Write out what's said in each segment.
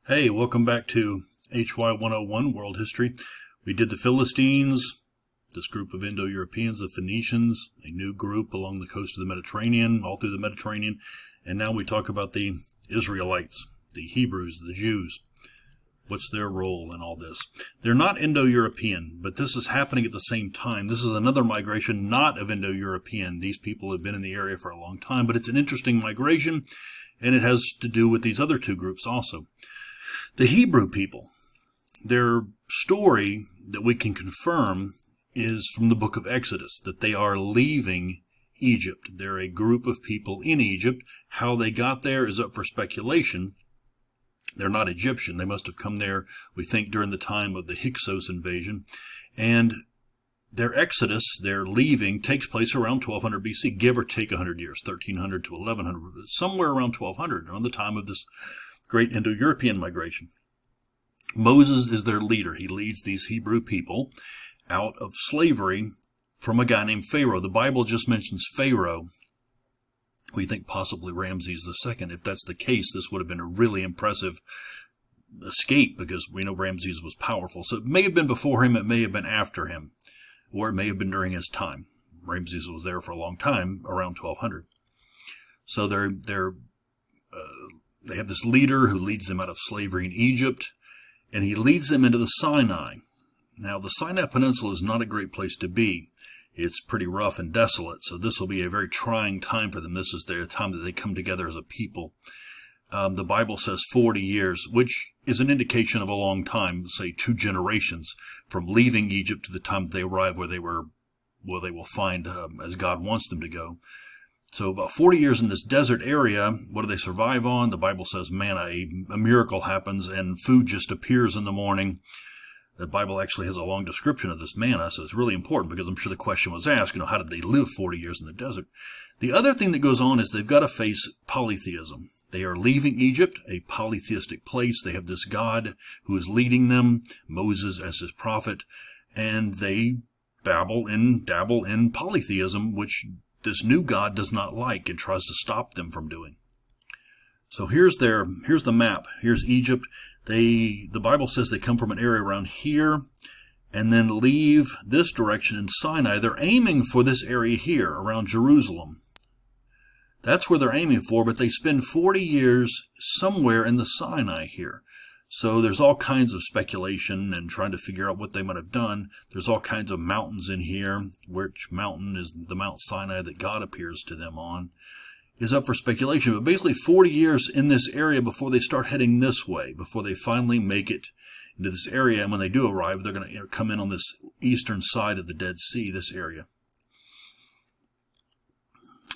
Hey, welcome back to HY111 World History. We did the Philistines, this group of Indo-Europeans, the Phoenicians, a new group along the coast of the Mediterranean, all through the Mediterranean, and now we talk about the Israelites, the Hebrews, the Jews. What's their role in all this? They're not Indo-European, but this is happening at the same time. This is another migration not of Indo-European. These people have been in the area for a long time, but it's an interesting migration, and it has to do with these other two groups also. The Hebrew people, their story that we can confirm is from the book of Exodus, that they are leaving Egypt. They're a group of people in Egypt. How they got there is up for speculation. They're not Egyptian. They must have come there, we think, during the time of the Hyksos invasion. And their exodus, their leaving, takes place around 1200 BC, give or take 100 years, 1300 to 1100, somewhere around 1200, around the time of this great Indo-European migration. Moses is their leader. He leads these Hebrew people out of slavery from a guy named Pharaoh. The Bible just mentions Pharaoh. We think possibly Ramses II. If that's the case, this would have been a really impressive escape because we know Ramses was powerful. So it may have been before him, it may have been after him, or it may have been during his time. Ramses was there for a long time, around 1200. So they have this leader who leads them out of slavery in Egypt, and he leads them into the Sinai. Now, the Sinai Peninsula is not a great place to be. It's pretty rough and desolate, so this will be a very trying time for them. This is their time that they come together as a people. The Bible says 40 years, which is an indication of a long time, say 2 generations, from leaving Egypt to the time that they arrive where they will find as God wants them to go. So about 40 years in this desert area. What do they survive on? The Bible says manna, a miracle happens, and food just appears in the morning. The Bible actually has a long description of this manna, so it's really important because I'm sure the question was asked, how did they live 40 years in the desert? The other thing that goes on is they've got to face polytheism. They are leaving Egypt, a polytheistic place. They have this God who is leading them, Moses as his prophet, and they dabble in polytheism, which this new God does not like and tries to stop them from doing. So here's the map. Here's Egypt. The Bible says they come from an area around here and then leave this direction in Sinai. They're aiming for this area here around Jerusalem. That's where they're aiming for, but they spend 40 years somewhere in the Sinai here. So there's all kinds of speculation and trying to figure out what they might have done. There's all kinds of mountains in here. Which mountain is the Mount Sinai that God appears to them on is up for speculation. But basically 40 years in this area before they start heading this way, before they finally make it into this area. And when they do arrive, they're going to come in on this eastern side of the Dead Sea, this area.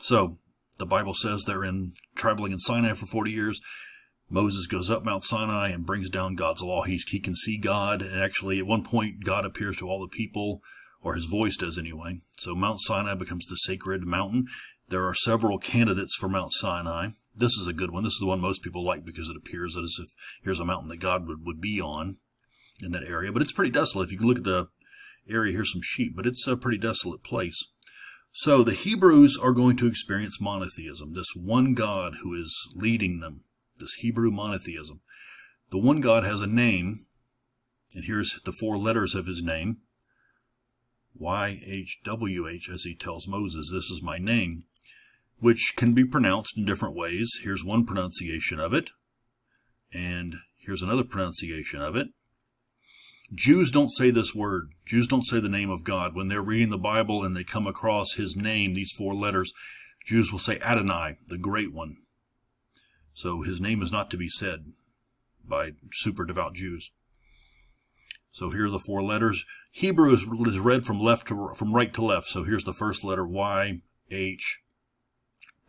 So the Bible says they're traveling in Sinai for 40 years. Moses goes up Mount Sinai and brings down God's law. He can see God, and actually at one point God appears to all the people, or his voice does anyway. So Mount Sinai becomes the sacred mountain. There are several candidates for Mount Sinai. This is a good one. This is the one most people like because it appears as if here's a mountain that God would be on in that area. But it's pretty desolate. If you can look at the area, here's some sheep, but it's a pretty desolate place. So the Hebrews are going to experience monotheism, this one God who is leading them. This Hebrew monotheism. The one God has a name, and here's the 4 letters of his name. YHWH, as he tells Moses, this is my name, which can be pronounced in different ways. Here's one pronunciation of it, and here's another pronunciation of it. Jews don't say this word. Jews don't say the name of God. When they're reading the Bible and they come across his name, these 4 letters, Jews will say Adonai, the Great One. So his name is not to be said by super devout Jews. So here are the 4 letters. Hebrew is read from right to left. So here's the first letter, Y, H,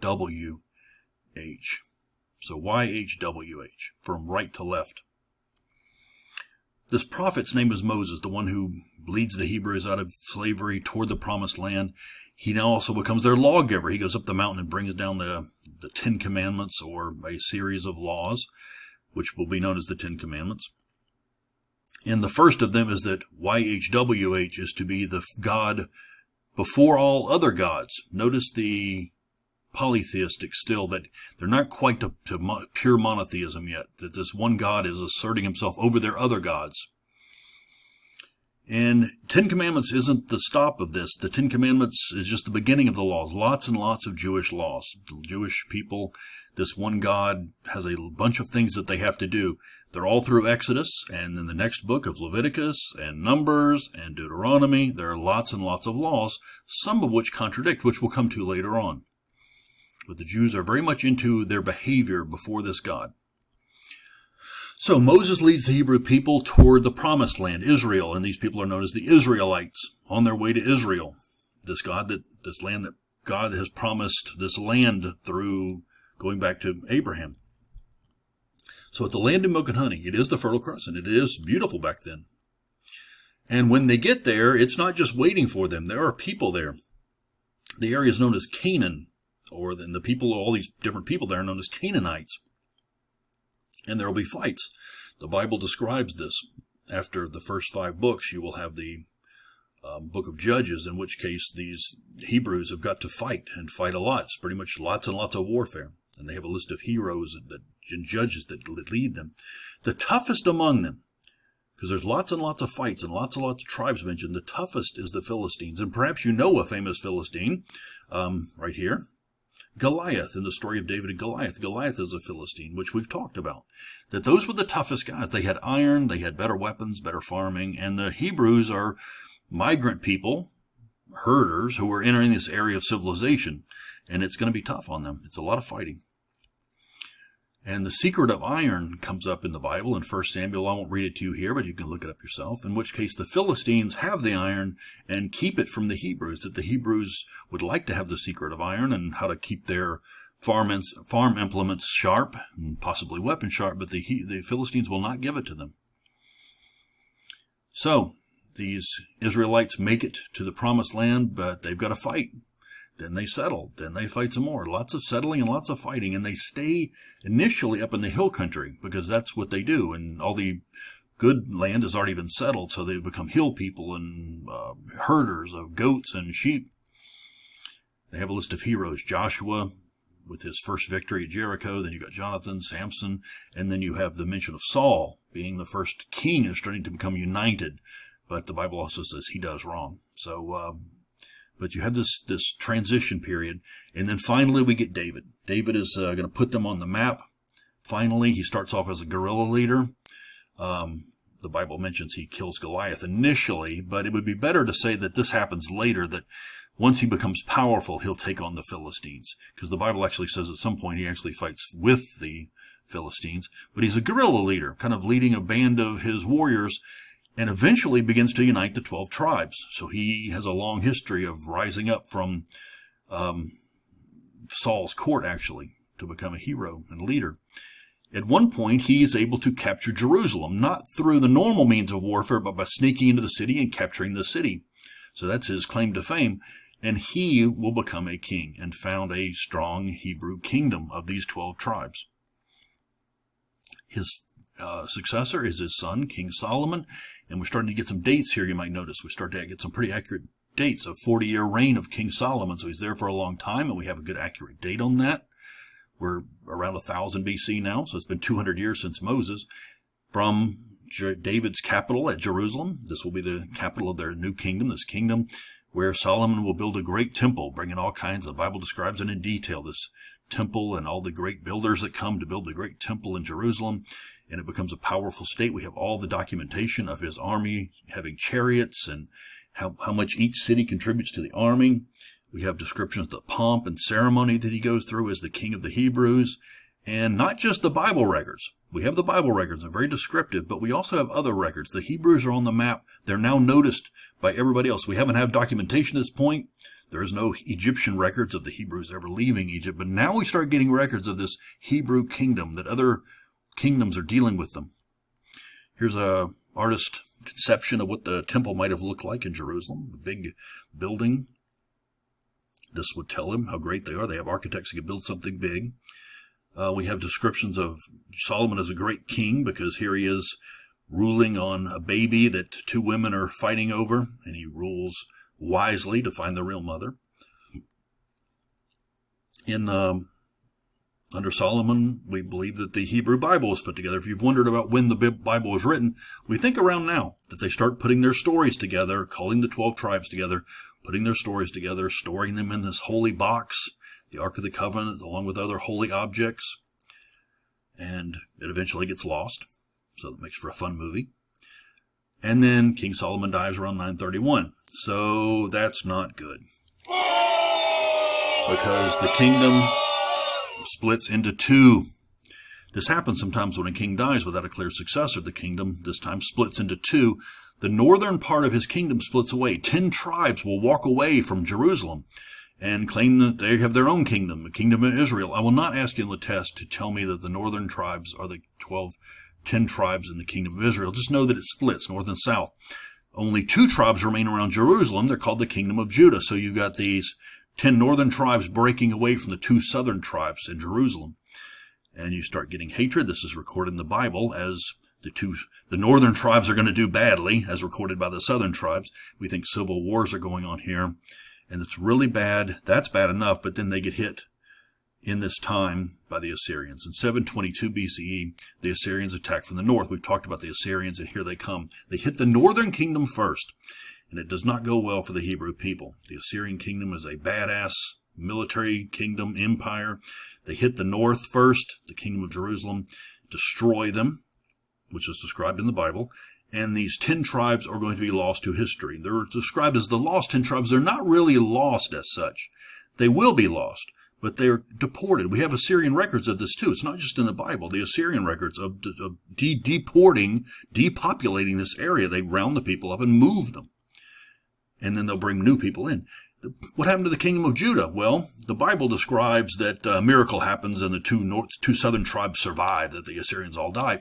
W, H. So Y, H, W, H, from right to left. This prophet's name is Moses, the one who leads the Hebrews out of slavery toward the promised land. He now also becomes their lawgiver. He goes up the mountain and brings down the 10 Commandments, or a series of laws, which will be known as the 10 Commandments. And the first of them is that YHWH is to be the God before all other gods. Notice the polytheistic still, that they're not quite to pure monotheism yet, that this one God is asserting himself over their other gods. And 10 Commandments isn't the stop of this. The 10 Commandments is just the beginning of the laws. Lots and lots of Jewish laws. The Jewish people, this one God has a bunch of things that they have to do. They're all through Exodus, and in the next book of Leviticus and Numbers and Deuteronomy, there are lots and lots of laws, some of which contradict, which we'll come to later on. But the Jews are very much into their behavior before this God. So Moses leads the Hebrew people toward the promised land, Israel, and these people are known as the Israelites, on their way to Israel. This land that God has promised, this land through going back to Abraham. So it's a land of milk and honey. It is the Fertile Crescent. It is beautiful back then. And when they get there, it's not just waiting for them. There are people there. The area is known as Canaan, or then the people, all these different people there are known as Canaanites. And there will be fights. The Bible describes this. After the first 5 books, you will have the book of Judges, in which case these Hebrews have got to fight, and fight a lot. It's pretty much lots and lots of warfare. And they have a list of heroes and judges that lead them. The toughest among them, because there's lots and lots of fights and lots of tribes mentioned, the toughest is the Philistines. And perhaps you know a famous Philistine right here. Goliath, in the story of David and Goliath. Goliath is a Philistine, which we've talked about. That those were the toughest guys. They had iron, they had better weapons, better farming, and the Hebrews are migrant people, herders, who are entering this area of civilization, and it's going to be tough on them. It's a lot of fighting. And the secret of iron comes up in the Bible in 1 Samuel. I won't read it to you here, but you can look it up yourself, in which case the Philistines have the iron and keep it from the Hebrews, that the Hebrews would like to have the secret of iron and how to keep their farm implements sharp, and possibly weapons sharp, but the Philistines will not give it to them. So these Israelites make it to the promised land, but they've got to fight. Then they settle. Then they fight some more. Lots of settling and lots of fighting. And they stay initially up in the hill country because that's what they do. And all the good land has already been settled, so they become hill people and herders of goats and sheep. They have a list of heroes. Joshua with his first victory at Jericho. Then you've got Jonathan, Samson. And then you have the mention of Saul being the first king and starting to become united. But the Bible also says he does wrong. So, but you have this transition period. And then finally we get David. David is going to put them on the map. Finally, he starts off as a guerrilla leader. The Bible mentions he kills Goliath initially, but it would be better to say that this happens later, that once he becomes powerful, he'll take on the Philistines. Because the Bible actually says at some point he actually fights with the Philistines. But he's a guerrilla leader, kind of leading a band of his warriors, and eventually begins to unite the 12 tribes. So he has a long history of rising up from Saul's court, actually, to become a hero and leader. At one point, he is able to capture Jerusalem, not through the normal means of warfare, but by sneaking into the city and capturing the city. So that's his claim to fame. And he will become a king and found a strong Hebrew kingdom of these 12 tribes. His successor is his son, King Solomon. And we're starting to get some dates here, you might notice. We start to get some pretty accurate dates. A 40-year reign of King Solomon. So he's there for a long time, and we have a good accurate date on that. We're around 1000 BC now, so it's been 200 years since Moses. From David's capital at Jerusalem, this will be the capital of their new kingdom, this kingdom where Solomon will build a great temple, bringing all kinds, the Bible describes it in detail, this temple and all the great builders that come to build the great temple in Jerusalem. And it becomes a powerful state. We have all the documentation of his army having chariots and how much each city contributes to the army. We have descriptions of the pomp and ceremony that he goes through as the king of the Hebrews. And not just the Bible records. We have the Bible records, they're very descriptive, but we also have other records. The Hebrews are on the map. They're now noticed by everybody else. We haven't had documentation at this point. There is no Egyptian records of the Hebrews ever leaving Egypt. But now we start getting records of this Hebrew kingdom, that other kingdoms are dealing with them. Here's a artist conception of what the temple might have looked like in Jerusalem, a big building. This would tell him how great they are. They have architects who can build something big. We have descriptions of Solomon as a great king, because here he is ruling on a baby that 2 women are fighting over, and he rules wisely to find the real mother. Under Solomon, we believe that the Hebrew Bible was put together. If you've wondered about when the Bible was written, we think around now that they start putting their stories together, calling the 12 tribes together, putting their stories together, storing them in this holy box, the Ark of the Covenant, along with other holy objects. And it eventually gets lost, so that makes for a fun movie. And then King Solomon dies around 931. So that's not good, because the kingdom splits into two. This happens sometimes when a king dies without a clear successor. The kingdom this time splits into two. The northern part of his kingdom splits away. 10 tribes will walk away from Jerusalem and claim that they have their own kingdom, the kingdom of Israel. I will not ask you in the test to tell me that the northern tribes are the 10 tribes in the kingdom of Israel. Just know that it splits north and south. Only 2 tribes remain around Jerusalem. They're called the kingdom of Judah. So you've got these 10 northern tribes breaking away from the 2 southern tribes in Jerusalem. And you start getting hatred. This is recorded in the Bible as the northern tribes are going to do badly, as recorded by the southern tribes. We think civil wars are going on here, and it's really bad. That's bad enough, but then they get hit in this time by the Assyrians. In 722 BCE, the Assyrians attack from the north. We've talked about the Assyrians, and here they come. They hit the northern kingdom first, and it does not go well for the Hebrew people. The Assyrian kingdom is a badass military kingdom, empire. They hit the north first, the kingdom of Jerusalem, destroy them, which is described in the Bible, and these 10 tribes are going to be lost to history. They're described as the lost 10 tribes. They're not really lost as such. They will be lost, but they're deported. We have Assyrian records of this too. It's not just in the Bible. The Assyrian records of deporting, depopulating this area. They round the people up and move them, and then they'll bring new people in. What happened to the kingdom of Judah? Well, the Bible describes that a miracle happens and the 2 southern tribes survive, that the Assyrians all die.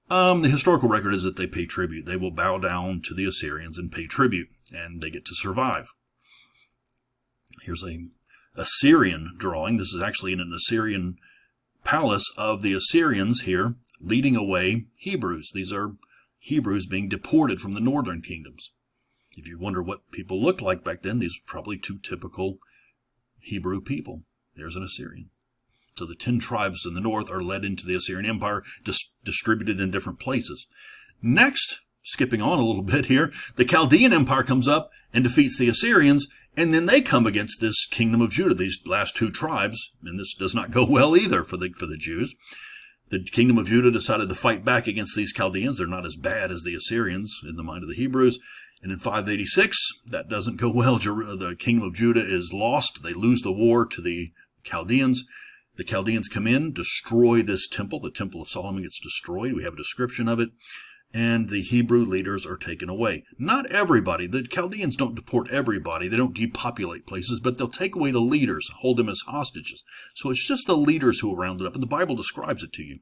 The historical record is that they pay tribute. They will bow down to the Assyrians and pay tribute, and they get to survive. Here's a Assyrian drawing. This is actually in an Assyrian palace of the Assyrians here, leading away Hebrews. These are Hebrews being deported from the northern kingdoms. If you wonder what people looked like back then, these are probably 2 typical Hebrew people. There's an Assyrian. So the 10 tribes in the north are led into the Assyrian Empire, distributed in different places. Next, skipping on a little bit here, the Chaldean Empire comes up and defeats the Assyrians, and then they come against this kingdom of Judah, these last 2 tribes, and this does not go well either for the Jews. The kingdom of Judah decided to fight back against these Chaldeans. They're not as bad as the Assyrians in the mind of the Hebrews. And in 586, that doesn't go well. The kingdom of Judah is lost. They lose the war to the Chaldeans. The Chaldeans come in, destroy this temple. The temple of Solomon gets destroyed. We have a description of it. And the Hebrew leaders are taken away. Not everybody. The Chaldeans don't deport everybody. They don't depopulate places, but they'll take away the leaders, hold them as hostages. So it's just the leaders who are rounded up, and the Bible describes it to you.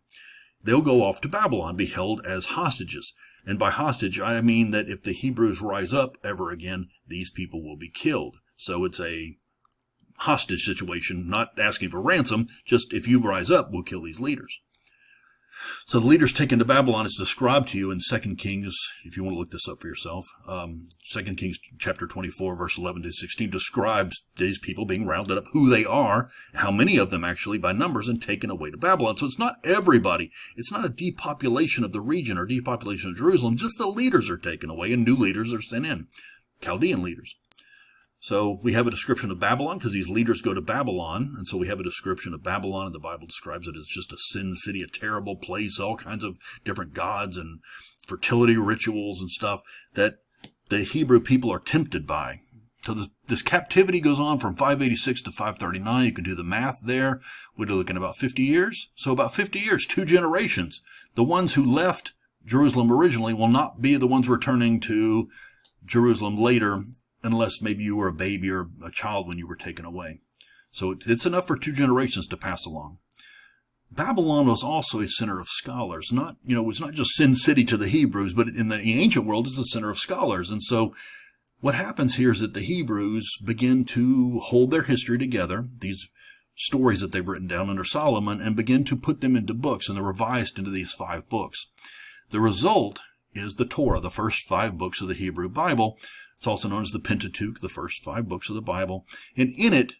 They'll go off to Babylon, be held as hostages. And by hostage, I mean that if the Hebrews rise up ever again, these people will be killed. So it's a hostage situation, not asking for ransom, just if you rise up, we'll kill these leaders. So the leaders taken to Babylon is described to you in 2 Kings, if you want to look this up for yourself. 2 Kings chapter 24, verse 11 to 16 describes these people being rounded up, who they are, how many of them actually by numbers, and taken away to Babylon. So it's not everybody. It's not a depopulation of the region or depopulation of Jerusalem. Just the leaders are taken away and new leaders are sent in, Chaldean leaders. So we have a description of Babylon because these leaders go to Babylon. And so we have a description of Babylon, and the Bible describes it as just a sin city, a terrible place, all kinds of different gods and fertility rituals and stuff that the Hebrew people are tempted by. So this captivity goes on from 586 to 539. You can do the math there. We're looking at about 50 years. So about 50 years, 2 generations. The ones who left Jerusalem originally will not be the ones returning to Jerusalem later, unless maybe you were a baby or a child when you were taken away. So it's enough for 2 generations to pass along. Babylon was also a center of scholars. It's not just Sin City to the Hebrews, but in the ancient world, it's a center of scholars. And so what happens here is that the Hebrews begin to hold their history together, these stories that they've written down under Solomon, and begin to put them into books, and they're revised into these 5 books. The result is the Torah, the first 5 books of the Hebrew Bible. It's also known as the Pentateuch, the first 5 books of the Bible. And in it,